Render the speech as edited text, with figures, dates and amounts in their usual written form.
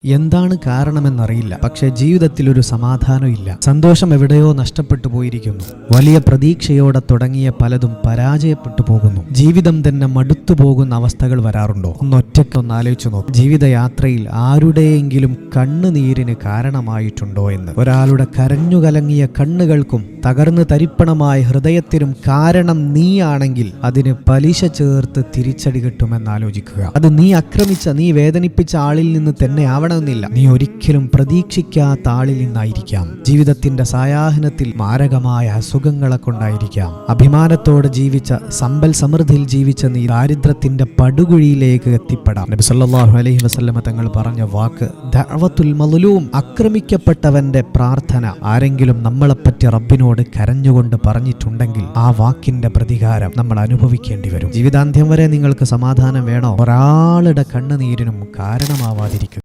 എന്താണ് കാരണമെന്നറിയില്ല. പക്ഷെ ജീവിതത്തിൽ ഒരു സമാധാനമില്ല. സന്തോഷം എവിടെയോ നഷ്ടപ്പെട്ടു പോയിരിക്കുന്നു. വലിയ പ്രതീക്ഷയോടെ തുടങ്ങിയ പലതും പരാജയപ്പെട്ടു പോകുന്നു. ജീവിതം തന്നെ മടുത്തു പോകുന്ന അവസ്ഥകൾ വരാറുണ്ടോ? ഒന്നൊറ്റയ്ക്കൊന്ന് ആലോചിച്ചു നോക്ക്. ജീവിതയാത്രയിൽ ആരുടെയെങ്കിലും കണ്ണുനീരിന് കാരണമായിട്ടുണ്ടോ എന്ന്. ഒരാളുടെ കരഞ്ഞു കലങ്ങിയ കണ്ണുകൾക്കും തകർന്ന് തരിപ്പണമായ ഹൃദയത്തിനും കാരണം നീയാണെങ്കിൽ അതിന് പലിശ ചേർത്ത് തിരിച്ചടി കിട്ടുമെന്നാലോചിക്കുക. അത് നീ ആക്രമിച്ച, നീ വേദനിപ്പിച്ച ആളിൽ നിന്ന് തന്നെ ആവണമെന്നില്ല. നീ ഒരിക്കലും പ്രതീക്ഷിക്കാത്ത ആളിൽ നിന്നായിരിക്കാം. ജീവിതത്തിന്റെ സായാഹ്നത്തിൽ മാരകമായ അസുഖങ്ങളെ കൊണ്ടായിരിക്കാം. അഭിമാനത്തോടെ ജീവിച്ച, സമ്പൽ സമൃദ്ധിയിൽ ജീവിച്ച നീ ദാരിദ്ര്യത്തിന്റെ പടുകുഴിയിലേക്ക് എത്തിപ്പെടാം. നബി സല്ലല്ലാഹു അലൈഹി വസല്ലമ തങ്ങൾ പറഞ്ഞ വാക്ക് ദഅവത്തുൽ മദ്ലൂം, ആക്രമിക്കപ്പെട്ടവന്റെ പ്രാർത്ഥന. ആരെങ്കിലും നമ്മളെപ്പറ്റി റബ്ബിനോട് കരഞ്ഞുകൊണ്ട് പറഞ്ഞിട്ടുണ്ടെങ്കിൽ ആ വാക്കിന്റെ പ്രതികാരം നമ്മൾ അനുഭവിക്കേണ്ടി വരും. ജീവിതാന്ത്യം വരെ നിങ്ങൾക്ക് സമാധാനം വേണോ? ഒരാളുടെ കണ്ണുനീരിനും കാരണമാവാതിരിക്കുക.